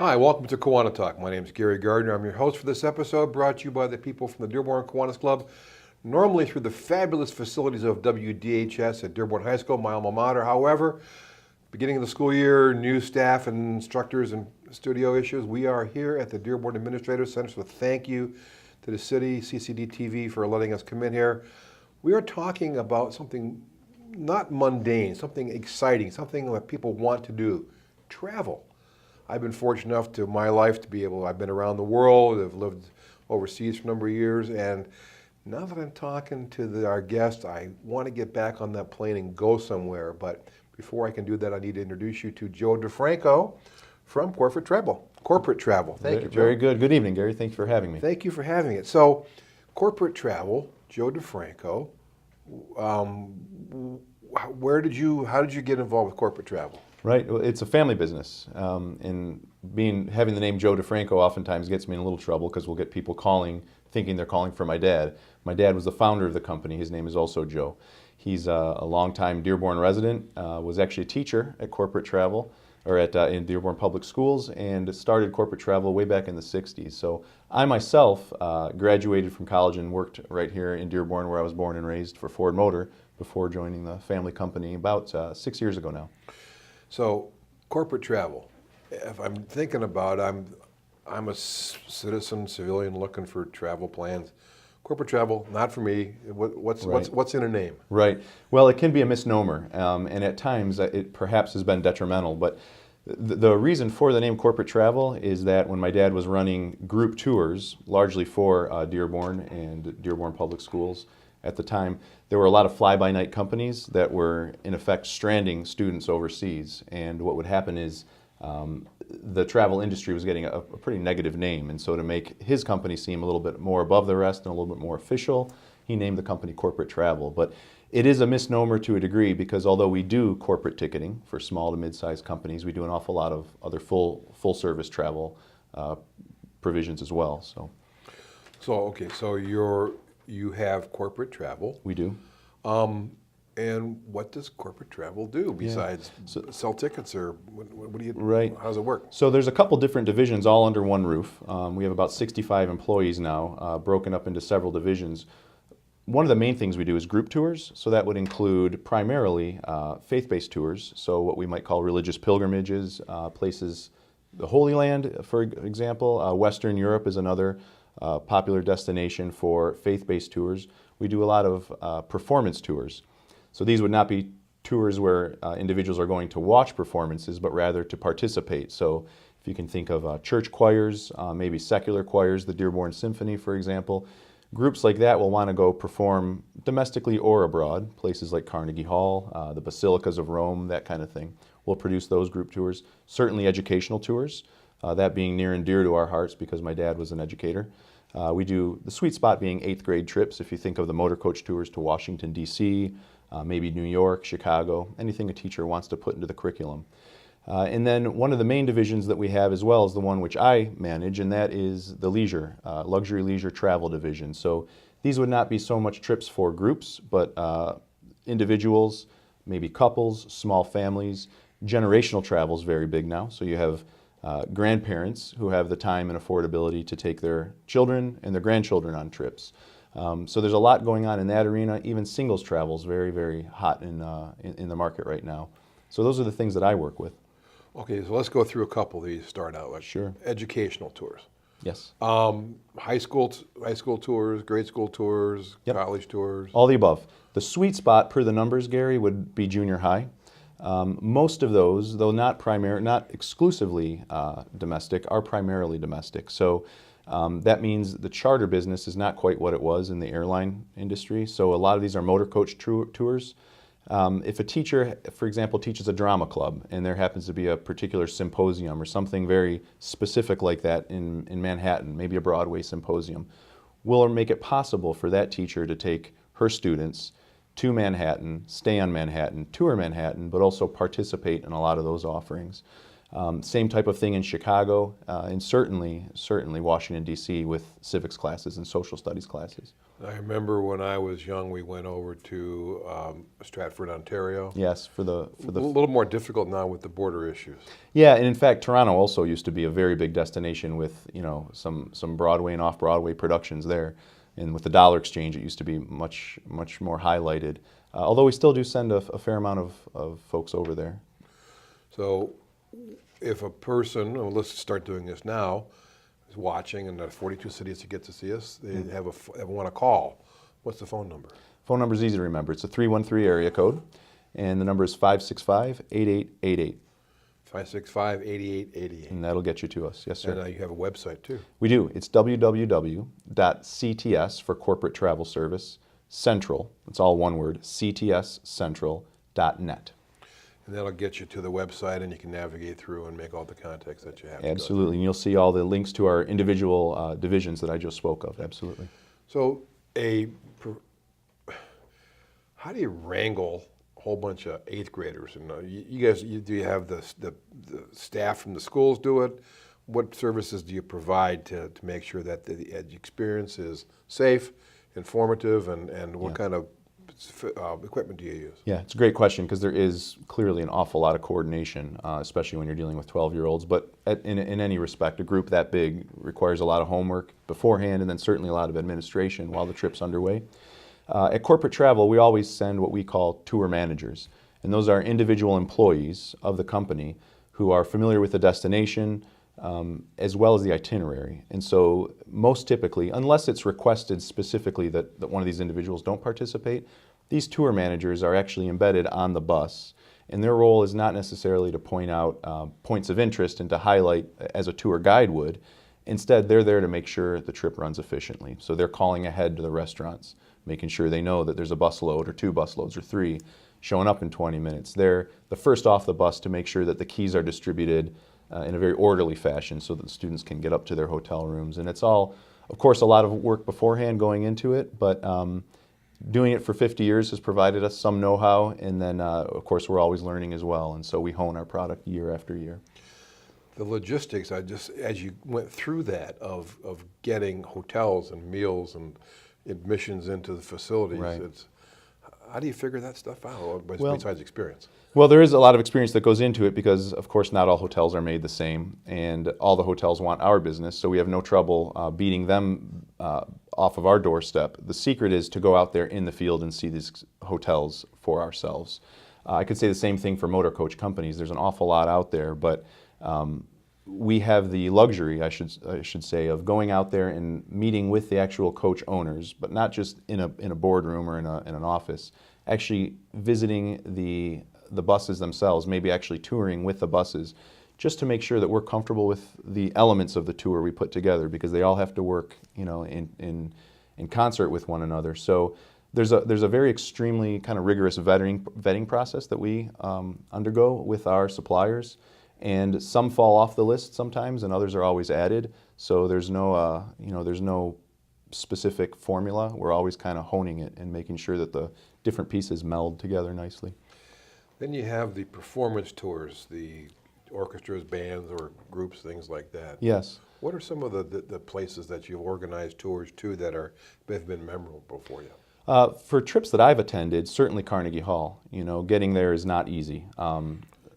Hi, welcome to KiwaniTalk. My name is Gary Gardner. I'm your host for this episode, brought to you by the people from the Dearborn Kiwanis Club, normally through the fabulous facilities of WDHS at Dearborn High School, my alma mater. However, beginning of the school year, new staff and instructors and studio issues, we are here at the Dearborn Administrative Center, so thank you to the city, CCD TV, for letting us come in here. We are talking about something not mundane, something exciting, something that people want to do, travel. I've been fortunate enough to my life to be able, I've been around the world, I've lived overseas for a number of years, and now that I'm talking to our guest, I want to get back on that plane and go somewhere. But before I can do that, I need to introduce you to Joe DiFranco from Corporate Travel. Thank you, Joe. Very good. Good evening, Gary. Thank you for having me. Thank you for having it. So, Corporate Travel, Joe DiFranco, how did you get involved with Corporate Travel? Right. Well, it's a family business, and having the name Joe DiFranco oftentimes gets me in a little trouble because we'll get people calling, thinking they're calling for my dad. My dad was the founder of the company. His name is also Joe. He's a longtime Dearborn resident. Was actually a teacher at Corporate Travel, or in Dearborn Public Schools, and started Corporate Travel way back in the '60s. So I myself graduated from college and worked right here in Dearborn, where I was born and raised, for Ford Motor before joining the family company about 6 years ago now. So, Corporate Travel, if I'm thinking about it, I'm a civilian looking for travel plans. Corporate Travel, not for me. What's in a name? Right. Well, it can be a misnomer, and at times it perhaps has been detrimental. But the reason for the name Corporate Travel is that when my dad was running group tours, largely for Dearborn and Dearborn Public Schools at the time, there were a lot of fly-by-night companies that were, in effect, stranding students overseas. And what would happen is the travel industry was getting a pretty negative name. And so to make his company seem a little bit more above the rest and a little bit more official, he named the company Corporate Travel. But it is a misnomer to a degree, because although we do corporate ticketing for small to mid-sized companies, we do an awful lot of other full-service travel provisions as well. So you have Corporate Travel. We do. And what does Corporate Travel do besides sell tickets, or what do you? Right. How does it work? So there's a couple different divisions all under one roof. We have about 65 employees now, broken up into several divisions. One of the main things we do is group tours. So that would include primarily faith-based tours. So what we might call religious pilgrimages, places, the Holy Land, for example. Western Europe is another popular destination for faith-based tours. We do a lot of performance tours. So these would not be tours where individuals are going to watch performances, but rather to participate. So if you can think of church choirs, maybe secular choirs, the Dearborn Symphony, for example, groups like that will want to go perform domestically or abroad, places like Carnegie Hall, the Basilicas of Rome, that kind of thing. We'll produce those group tours. Certainly educational tours, that being near and dear to our hearts because my dad was an educator. We do the sweet spot being 8th grade trips, if you think of the motor coach tours to Washington, D.C., maybe New York, Chicago, anything a teacher wants to put into the curriculum. And then one of the main divisions that we have as well is the one which I manage, and that is the leisure, luxury leisure travel division. So these would not be so much trips for groups, but individuals, maybe couples, small families. Generational travel is very big now, so you have grandparents who have the time and affordability to take their children and their grandchildren on trips. So there's a lot going on in that arena. Even singles travel is very, very hot in the market right now. So those are the things that I work with. Okay, so let's go through a couple of these to start out with. Sure. Educational tours. Yes. High school tours, grade school tours, Yep. college tours. All the above. The sweet spot per the numbers, Gary, would be junior high. Most of those, though not exclusively domestic, are primarily domestic. So that means the charter business is not quite what it was in the airline industry. So a lot of these are motor coach tours. If a teacher, for example, teaches a drama club and there happens to be a particular symposium or something very specific like that in Manhattan, maybe a Broadway symposium, we'll make it possible for that teacher to take her students to Manhattan, stay on Manhattan, tour Manhattan, but also participate in a lot of those offerings. Same type of thing in Chicago, and certainly Washington, D.C. with civics classes and social studies classes. I remember when I was young, we went over to Stratford, Ontario. Yes, A little more difficult now with the border issues. Yeah, and in fact, Toronto also used to be a very big destination with, you know, some Broadway and off-Broadway productions there. And with the dollar exchange, it used to be much more highlighted. Although we still do send a fair amount of folks over there. So if a person, well, let's start doing this now, is watching and there are 42 cities to get to see us, they want to call. What's the phone number? Phone number is easy to remember. It's a 313 area code, and the number is 565-8888. 565-8888. And that'll get you to us. Yes, sir. And you have a website too. We do. It's www.cts for corporate travel service, central, it's all one word, ctscentral.net. And that'll get you to the website and you can navigate through and make all the contacts that you have. Absolutely. And you'll see all the links to our individual divisions that I just spoke of. Absolutely. So how do you wrangle a whole bunch of 8th graders? And you guys, do you have the staff from the schools do it? What services do you provide to make sure that the experience is safe, informative, and what kind of equipment do you use? Yeah, it's a great question because there is clearly an awful lot of coordination, especially when you're dealing with 12-year-olds. But in any respect, a group that big requires a lot of homework beforehand and then certainly a lot of administration while the trip's underway. At corporate travel, we always send what we call tour managers. And those are individual employees of the company who are familiar with the destination as well as the itinerary. And so most typically, unless it's requested specifically that one of these individuals don't participate, these tour managers are actually embedded on the bus. And their role is not necessarily to point out points of interest and to highlight as a tour guide would. Instead, they're there to make sure the trip runs efficiently. So they're calling ahead to the restaurants, making sure they know that there's a bus load or 2 bus loads or 3 showing up in 20 minutes. They're the first off the bus to make sure that the keys are distributed in a very orderly fashion so that the students can get up to their hotel rooms. And it's all, of course, a lot of work beforehand going into it, but doing it for 50 years has provided us some know-how, and then, of course, we're always learning as well, and so we hone our product year after year. The logistics, as you went through that of getting hotels and meals and admissions into the facilities, Right. How do you figure that stuff out besides experience? Well, there is a lot of experience that goes into it because, of course, not all hotels are made the same, and all the hotels want our business, so we have no trouble beating them off of our doorstep. The secret is to go out there in the field and see these hotels for ourselves. I could say the same thing for motor coach companies. There's an awful lot out there, but we have the luxury, I should say, of going out there and meeting with the actual coach owners, but not just in a boardroom or in an office. Actually visiting the buses themselves, maybe actually touring with the buses, just to make sure that we're comfortable with the elements of the tour we put together, because they all have to work, you know, in concert with one another. So there's a very extremely kind of rigorous vetting process that we undergo with our suppliers. And some fall off the list sometimes, and others are always added. So there's no, there's no specific formula. We're always kind of honing it and making sure that the different pieces meld together nicely. Then you have the performance tours, the orchestras, bands, or groups, things like that. Yes. What are some of the places that you've organized tours to that have been memorable for you? For trips that I've attended, certainly Carnegie Hall. You know, getting there is not easy.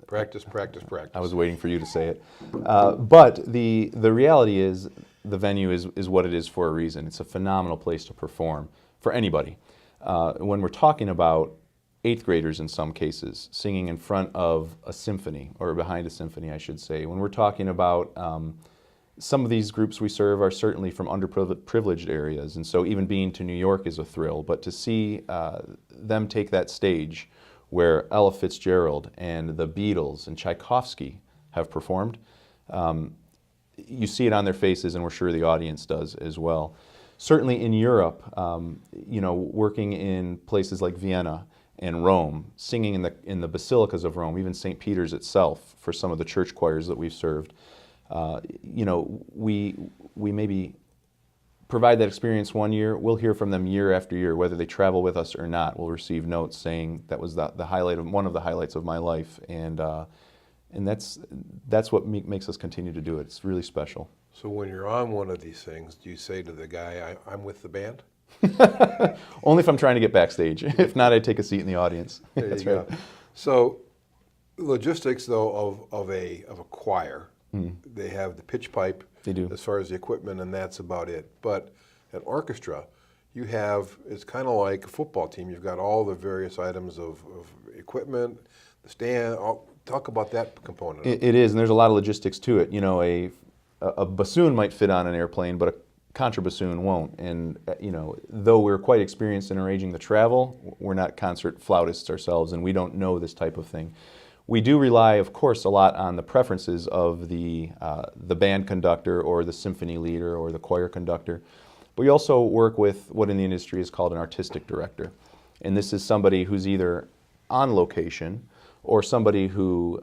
Practice, practice, practice. I was waiting for you to say it. But the reality is the venue is what it is for a reason. It's a phenomenal place to perform for anybody. When we're talking about 8th graders in some cases, singing in front of a symphony, or behind a symphony, I should say. When we're talking about some of these groups we serve are certainly from underprivileged areas, and so even being to New York is a thrill. But to see them take that stage where Ella Fitzgerald and the Beatles and Tchaikovsky have performed, you see it on their faces, and we're sure the audience does as well. Certainly in Europe, working in places like Vienna and Rome, singing in the basilicas of Rome, even St. Peter's itself, for some of the church choirs that we've served, we maybe provide that experience one year. We'll hear from them year after year, whether they travel with us or not. We'll receive notes saying that was the highlight of one of the highlights of my life, and And that's what makes us continue to do it. It's really special. So when you're on one of these things, do you say to the guy, I'm with the band? Only if I'm trying to get backstage. If not, I take a seat in the audience. There That's you right. go. So logistics, though, of a choir, they have the pitch pipe They do. as far as the equipment, and that's about it. But an orchestra, you have, it's kind of like a football team. You've got all the various items of equipment, the stand. Talk about that component. It is, and there's a lot of logistics to it. You know, a bassoon might fit on an airplane, but a contrabassoon won't. And you know, though we're quite experienced in arranging the travel, we're not concert flautists ourselves, and we don't know this type of thing. We do rely, of course, a lot on the preferences of the band conductor or the symphony leader or the choir conductor. But we also work with what in the industry is called an artistic director. And this is somebody who's either on location or somebody who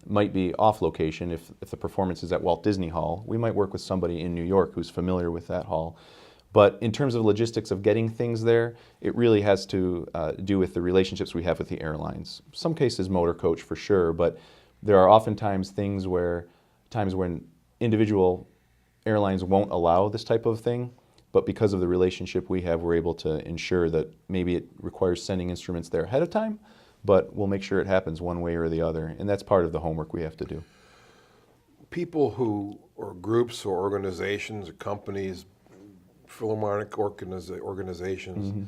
might be off location. If the performance is at Walt Disney Hall, we might work with somebody in New York who's familiar with that hall. But in terms of logistics of getting things there, it really has to do with the relationships we have with the airlines. Some cases motor coach for sure, but there are oftentimes times when individual airlines won't allow this type of thing, but because of the relationship we have, we're able to ensure that maybe it requires sending instruments there ahead of time, but we'll make sure it happens one way or the other, and that's part of the homework we have to do. People who, or groups or organizations or companies, Philharmonic organizations,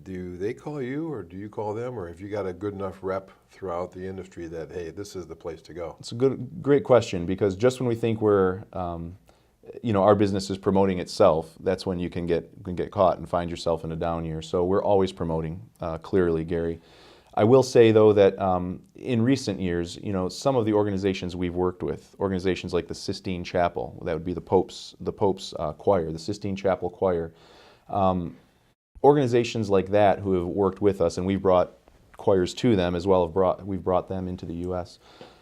do they call you or do you call them, or have you got a good enough rep throughout the industry that, hey, this is the place to go? It's a great question, because just when we think we're, our business is promoting itself, that's when you can get caught and find yourself in a down year. So we're always promoting, clearly, Gary. I will say, though, that in recent years, some of the organizations we've worked with, organizations like the Sistine Chapel, that would be the Pope's choir, the Sistine Chapel Choir, organizations like that who have worked with us, and we've brought choirs to them as well. We've brought them into the U.S.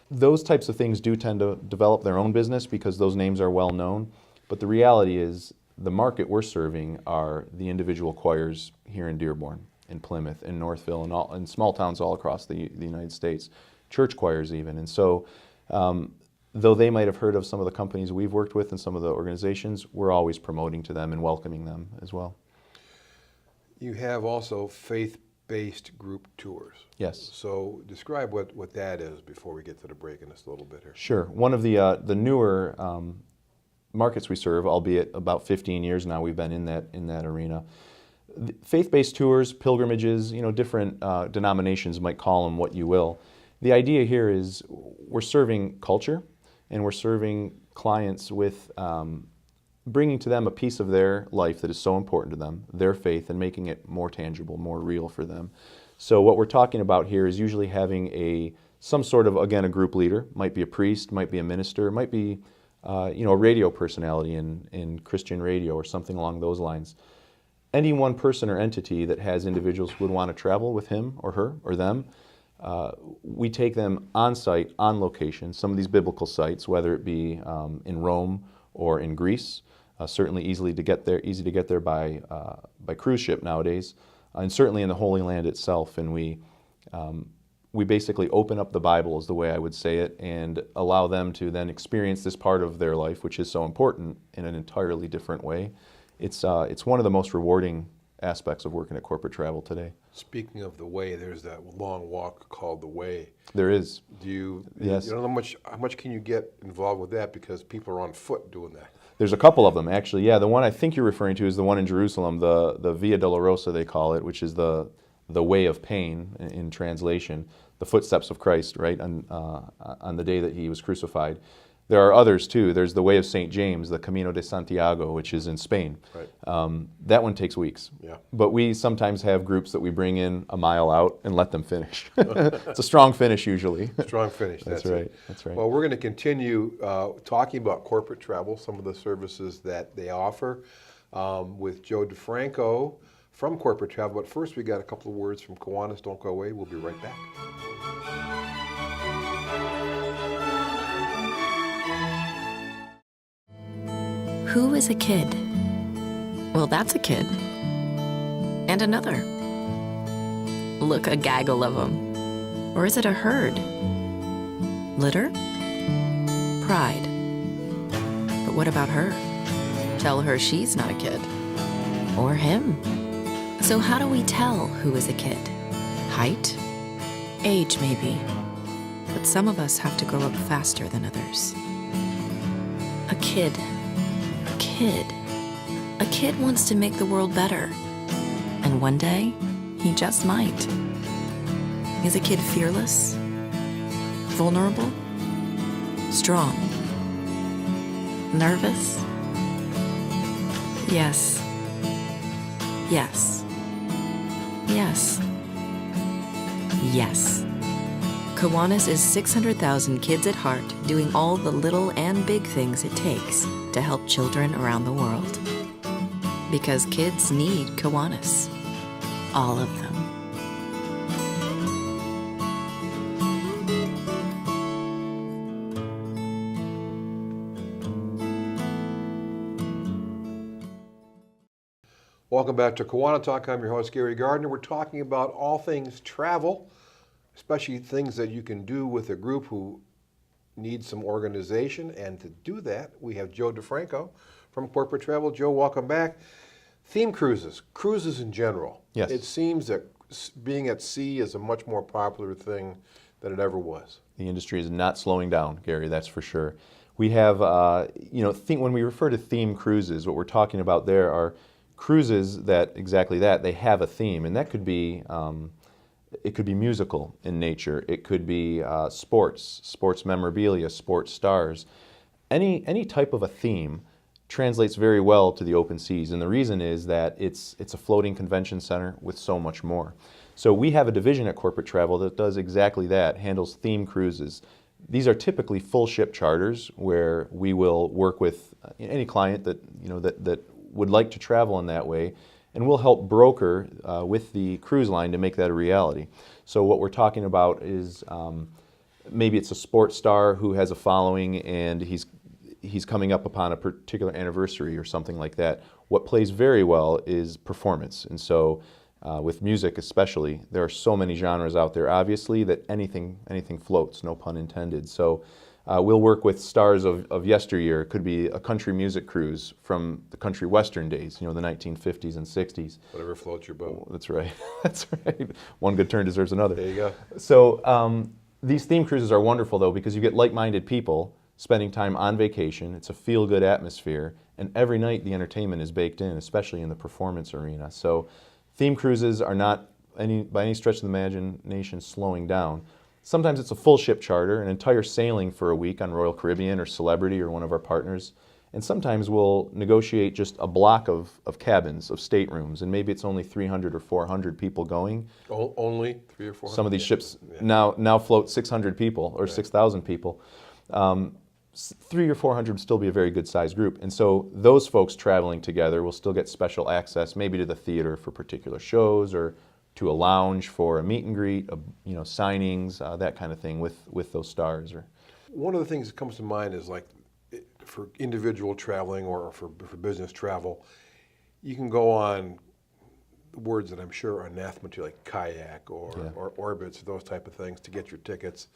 Those types of things do tend to develop their own business because those names are well known. But the reality is, the market we're serving are the individual choirs here in Dearborn, in Plymouth, in Northville, and in small towns all across the United States, church choirs even. And so, though they might have heard of some of the companies we've worked with and some of the organizations, we're always promoting to them and welcoming them as well. You have also faith-based group tours. Yes. So describe what that is before we get to the break in just a little bit here. Sure. One of the newer markets we serve, albeit about 15 years now we've been in that arena. Faith-based tours, pilgrimages, different denominations might call them what you will. The idea here is we're serving culture, and we're serving clients with bringing to them a piece of their life that is so important to them, their faith, and making it more tangible, more real for them. So what we're talking about here is usually having some sort of, again, a group leader. Might be a priest, might be a minister, might be a radio personality in Christian radio or something along those lines. Any one person or entity that has individuals who would want to travel with him or her or them, we take them on site, on location, some of these biblical sites, whether it be in Rome or in Greece, certainly easy to get there by cruise ship nowadays, and certainly in the Holy Land itself. And we basically open up the Bible, is the way I would say it, and allow them to then experience this part of their life, which is so important, in an entirely different way. It's one of the most rewarding aspects of working at corporate travel today. Speaking of the way, there's that long walk called the Way. There is. Yes. You know how much can you get involved with that, because people are on foot doing that? There's a couple of them, actually. Yeah, the one I think you're referring to is the one in Jerusalem, the Via Dolorosa they call it, which is the way of pain in translation, the footsteps of Christ, right, on the day that he was crucified. There are others too. There's the Way of St. James, the Camino de Santiago, which is in Spain. Right. That one takes weeks. Yeah. But we sometimes have groups that we bring in a mile out and let them finish. It's a strong finish usually. Strong finish. That's right. That's right. Well, we're going to continue talking about corporate travel, some of the services that they offer, with Joe DiFranco from Corporate Travel. But first, we got a couple of words from Kiwanis. Don't go away. We'll be right back. Who is a kid? Well, that's a kid. And another. Look, a gaggle of them. Or is it a herd? Litter? Pride. But what about her? Tell her she's not a kid. Or him. So how do we tell who is a kid? Height? Age, maybe. But some of us have to grow up faster than others. A kid. A kid. A kid wants to make the world better. And one day, he just might. Is a kid fearless? Vulnerable? Strong? Nervous? Yes. Yes. Yes. Yes. Kiwanis is 600,000 kids at heart doing all the little and big things it takes to help children around the world. Because kids need Kiwanis. All of them. Welcome back to KiwaniTalk. I'm your host, Gary Gardner. We're talking about all things travel, especially things that you can do with a group who needs some organization. And to do that, we have Joe DiFranco from Corporate Travel. Joe, welcome back. Theme cruises, cruises in general. Yes. It seems that being at sea is a much more popular thing than it ever was. The industry is not slowing down, Gary, that's for sure. We have, when we refer to theme cruises, what we're talking about there are cruises that, exactly that, they have a theme. And that could be, it could be musical in nature. It could be sports memorabilia, sports stars. Any type of a theme translates very well to the open seas, and the reason is that it's a floating convention center with so much more. So we have a division at Corporate Travel that does exactly that, handles theme cruises. These are typically full ship charters where we will work with any client that that would like to travel in that way, and we'll help broker with the cruise line to make that a reality. So what we're talking about is maybe it's a sports star who has a following and he's coming up upon a particular anniversary or something like that. What plays very well is performance. And so with music especially, there are so many genres out there, obviously, that anything floats, no pun intended. So we'll work with stars of yesteryear. It could be a country music cruise from the country western days, the 1950s and 60s. Whatever floats your boat. Oh, that's right. That's right. One good turn deserves another. There you go. So these theme cruises are wonderful, though, because you get like-minded people spending time on vacation. It's a feel-good atmosphere, and every night the entertainment is baked in, especially in the performance arena. So theme cruises are not by any stretch of the imagination slowing down. Sometimes it's a full ship charter, an entire sailing for a week on Royal Caribbean or Celebrity or one of our partners. And sometimes we'll negotiate just a block of cabins, of staterooms, and maybe it's only 300 or 400 people going. Only 300 or 400? Some of these ships now float 600 people or 6,000 people. 300 or 400 would still be a very good sized group. And so those folks traveling together will still get special access, maybe to the theater for particular shows or to a lounge for a meet and greet, signings, that kind of thing with those stars. One of the things that comes to mind is like for individual traveling or for business travel, you can go on words that I'm sure are anathema to, like kayak or orbits, those type of things to get your tickets.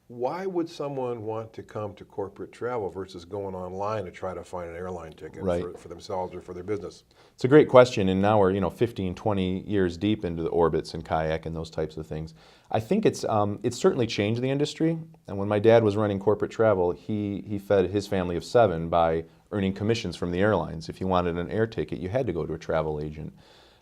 Why would someone want to come to Corporate Travel versus going online to try to find an airline ticket for themselves or for their business? It's a great question, and now we're 15, 20 years deep into the orbits and kayak and those types of things. I think it's certainly changed the industry, and when my dad was running Corporate Travel, he fed his family of 7 by earning commissions from the airlines. If you wanted an air ticket, you had to go to a travel agent.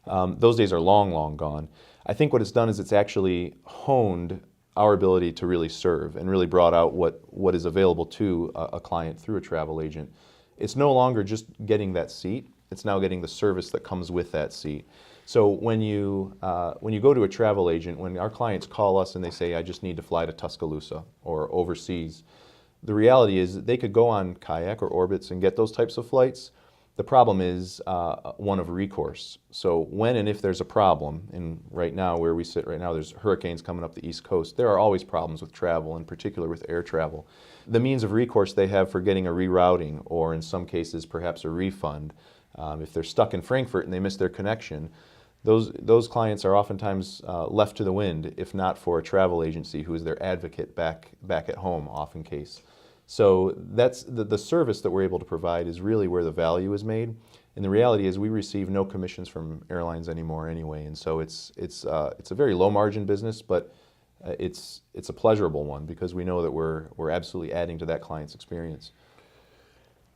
Those days are long, long gone. I think what it's done is it's actually honed our ability to really serve and really brought out what is available to a client through a travel agent. It's no longer just getting that seat, it's now getting the service that comes with that seat. So when you go to a travel agent, when our clients call us and they say, I just need to fly to Tuscaloosa or overseas, the reality is they could go on kayak or orbits and get those types of flights. The problem is one of recourse. So when and if there's a problem, and right now where we sit right now, there's hurricanes coming up the East Coast, there are always problems with travel, in particular with air travel. The means of recourse they have for getting a rerouting, or in some cases perhaps a refund, if they're stuck in Frankfurt and they miss their connection, those clients are oftentimes left to the wind, if not for a travel agency who is their advocate back at home, off in case. So that's the service that we're able to provide is really where the value is made. And the reality is we receive no commissions from airlines anymore anyway. And so it's a very low margin business, but it's a pleasurable one because we know that we're absolutely adding to that client's experience.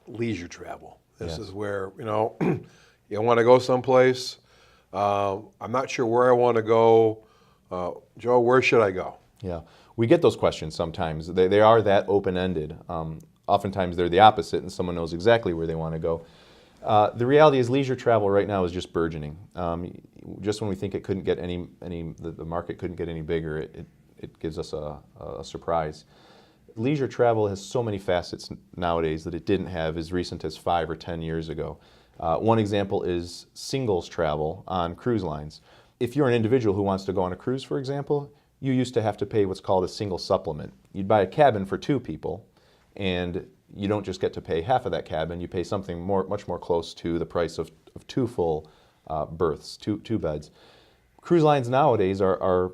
Leisure travel. This Yes. is where, you want to go someplace. I'm not sure where I want to go. Joe, where should I go? Yeah, we get those questions sometimes. They are that open-ended. Oftentimes they're the opposite, and someone knows exactly where they want to go. The reality is leisure travel right now is just burgeoning. Just when we think it couldn't get the market couldn't get any bigger, it gives us a surprise. Leisure travel has so many facets nowadays that it didn't have as recent as 5 or 10 years ago. One example is singles travel on cruise lines. If you're an individual who wants to go on a cruise, for example, you used to have to pay what's called a single supplement. You'd buy a cabin for 2 people, and you don't just get to pay half of that cabin, you pay something much more close to the price of 2 full berths, two beds. Cruise lines nowadays are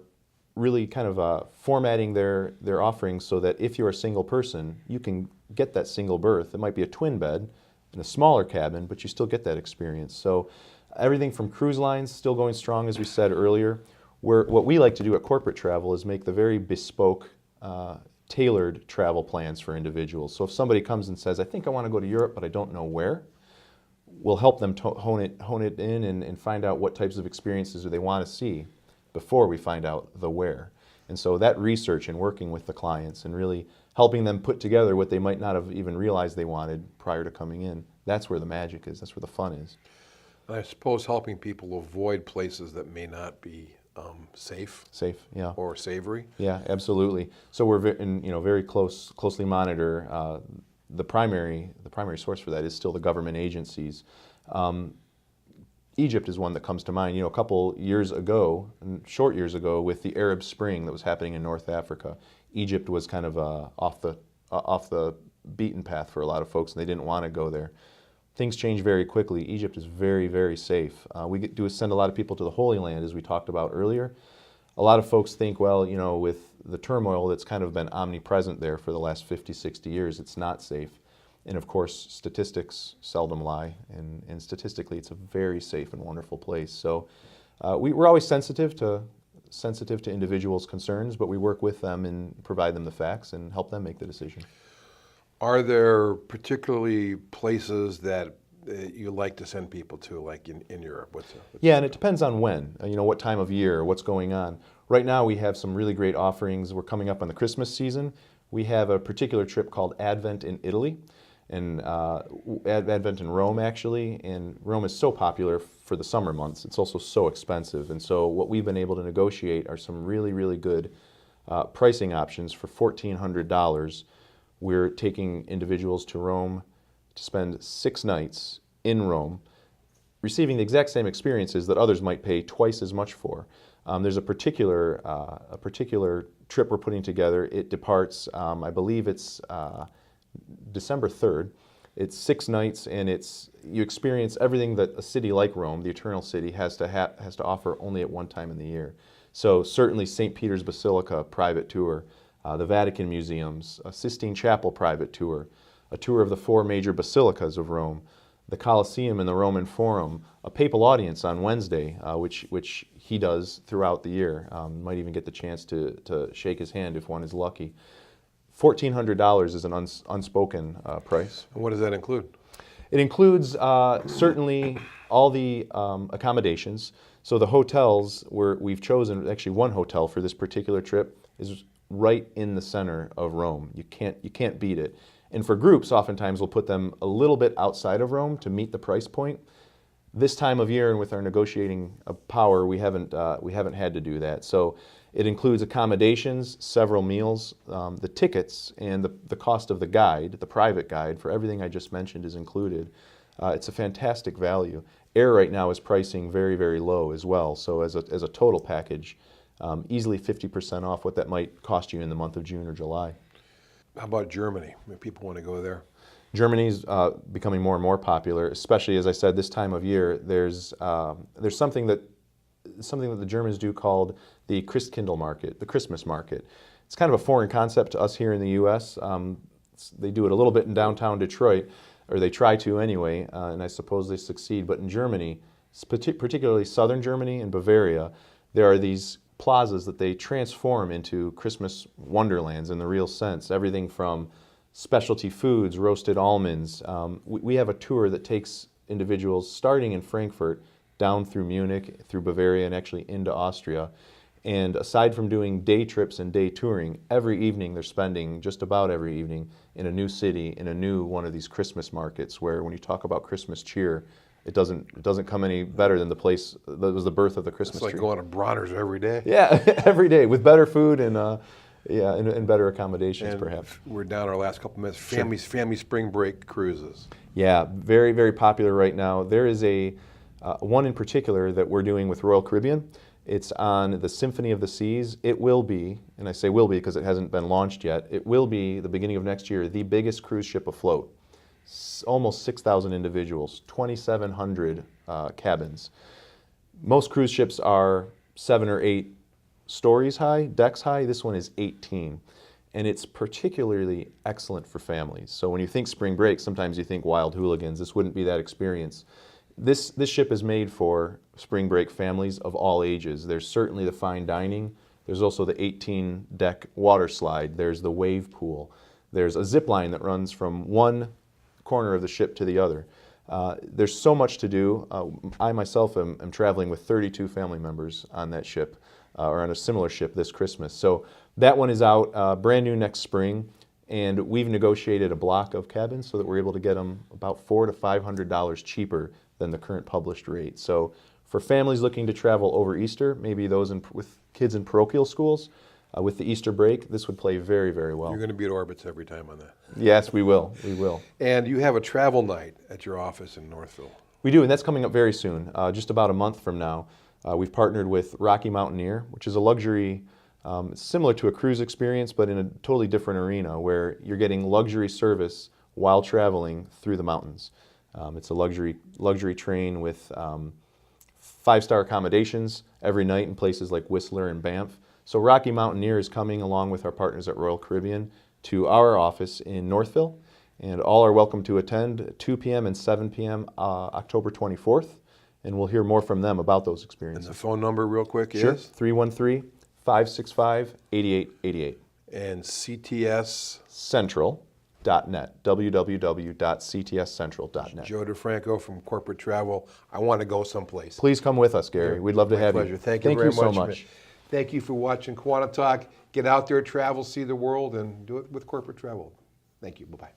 really kind of formatting their offerings so that if you're a single person, you can get that single berth. It might be a twin bed in a smaller cabin, but you still get that experience. So everything from cruise lines still going strong, as we said earlier. What we like to do at corporate travel is make the very bespoke, tailored travel plans for individuals. So if somebody comes and says, I think I want to go to Europe, but I don't know where, we'll help them hone it in and find out what types of experiences do they want to see before we find out the where. And so that research and working with the clients and really helping them put together what they might not have even realized they wanted prior to coming in, that's where the magic is, that's where the fun is. I suppose helping people avoid places that may not be safe Yeah. or savory. Yeah, absolutely. So we're very closely monitor. The primary source for that is still the government agencies. Egypt is one that comes to mind. A couple years ago, short years ago, with the Arab Spring that was happening in North Africa, Egypt was kind of off the beaten path for a lot of folks, and they didn't want to go there. Things change very quickly. Egypt is very, very safe. We do send a lot of people to the Holy Land, as we talked about earlier. A lot of folks think, well, with the turmoil that's kind of been omnipresent there for the last 50, 60 years, it's not safe. And of course, statistics seldom lie, and statistically, it's a very safe and wonderful place. So we're always sensitive to individuals' concerns, but we work with them and provide them the facts and help them make the decision. Are there particularly places that you like to send people to, like in Europe? Yeah, and it depends on when, what time of year, what's going on. Right now we have some really great offerings. We're coming up on the Christmas season. We have a particular trip called Advent in Italy, and Advent in Rome, actually. And Rome is so popular for the summer months. It's also so expensive. And so what we've been able to negotiate are some really, really good pricing options for $1,400. We're taking individuals to Rome to spend 6 nights in Rome, receiving the exact same experiences that others might pay twice as much for. There's a particular trip we're putting together. It departs, I believe it's December 3rd. It's 6 nights, and you experience everything that a city like Rome, the Eternal City, has to offer only at one time in the year. So certainly St. Peter's Basilica private tour, the Vatican museums, a Sistine Chapel private tour, a tour of the 4 major basilicas of Rome, the Colosseum and the Roman Forum, a papal audience on Wednesday, which he does throughout the year. Might even get the chance to shake his hand if one is lucky. $1,400 is an unspoken price. And what does that include? It includes certainly all the accommodations. So the hotels, we've chosen, actually one hotel for this particular trip is right in the center of Rome. You can't beat it. And for groups, oftentimes we'll put them a little bit outside of Rome to meet the price point. This time of year and with our negotiating power, we haven't had to do that. So it includes accommodations, several meals, the tickets, and the cost of the guide, the private guide for everything I just mentioned is included. It's a fantastic value. Air right now is pricing very, very low as well. So as a total package, easily 50% off what that might cost you in the month of June or July. How about Germany? If people want to go there. Germany's becoming more and more popular, especially, as I said, this time of year. There's something that something that the Germans do called the Christkindl market, the Christmas market. It's kind of a foreign concept to us here in the U.S. They do it a little bit in downtown Detroit, or they try to anyway, and I suppose they succeed. But in Germany, particularly southern Germany and Bavaria, there are these plazas that they transform into Christmas wonderlands in the real sense. Everything from specialty foods, roasted almonds. We have a tour that takes individuals starting in Frankfurt down through Munich, through Bavaria, and actually into Austria. And aside from doing day trips and day touring, every evening they're spending, just about every evening, in a new city, in a new one of these Christmas markets, where when you talk about Christmas cheer, it doesn't come any better than the place that was the birth of the Christmas tree. It's like going to Bronner's every day. Yeah, every day, with better food and and better accommodations, And perhaps. we're down our last couple minutes. Sure. Family spring break cruises. Yeah, very, very popular right now. There is a one in particular that we're doing with Royal Caribbean. It's on the Symphony of the Seas. It will be, and I say will be because it hasn't been launched yet, it will be, the beginning of next year, the biggest cruise ship afloat. Almost 6,000 individuals, 2,700 cabins. Most cruise ships are 7 or 8 stories high, decks high. This one is 18. And it's particularly excellent for families. So when you think spring break, sometimes you think wild hooligans. This wouldn't be that experience. This ship is made for spring break families of all ages. There's certainly the fine dining. There's also the 18-deck water slide. There's the wave pool. There's a zip line that runs from one corner of the ship to the other. There's so much to do. I myself am traveling with 32 family members on that ship, or on a similar ship this Christmas. So that one is out brand new next spring, and we've negotiated a block of cabins so that we're able to get them about $400 to $500 cheaper than the current published rate. So for families looking to travel over Easter, maybe those with kids in parochial schools, with the Easter break, this would play very, very well. You're going to be at Orbitz every time on that. Yes, we will. We will. And you have a travel night at your office in Northville. We do, and that's coming up very soon, just about a month from now. We've partnered with Rocky Mountaineer, which is a luxury, similar to a cruise experience, but in a totally different arena where you're getting luxury service while traveling through the mountains. It's a luxury train with 5-star accommodations every night in places like Whistler and Banff. So Rocky Mountaineer is coming along with our partners at Royal Caribbean to our office in Northville, and all are welcome to attend at 2 p.m. and 7 p.m. October 24th, and we'll hear more from them about those And experiences. the phone number real quick Sure, is? 313-565-8888. And CTS? Central.net, www.ctscentral.net. Joe DiFranco from Corporate Travel. I want to go someplace. Please come with us, Gary. We'd love to My have pleasure. you. Thank you very so much. much. Thank you for watching KiwaniTalk. Get out there, travel, see the world, and do it with Corporate Travel. Thank you. Bye-bye.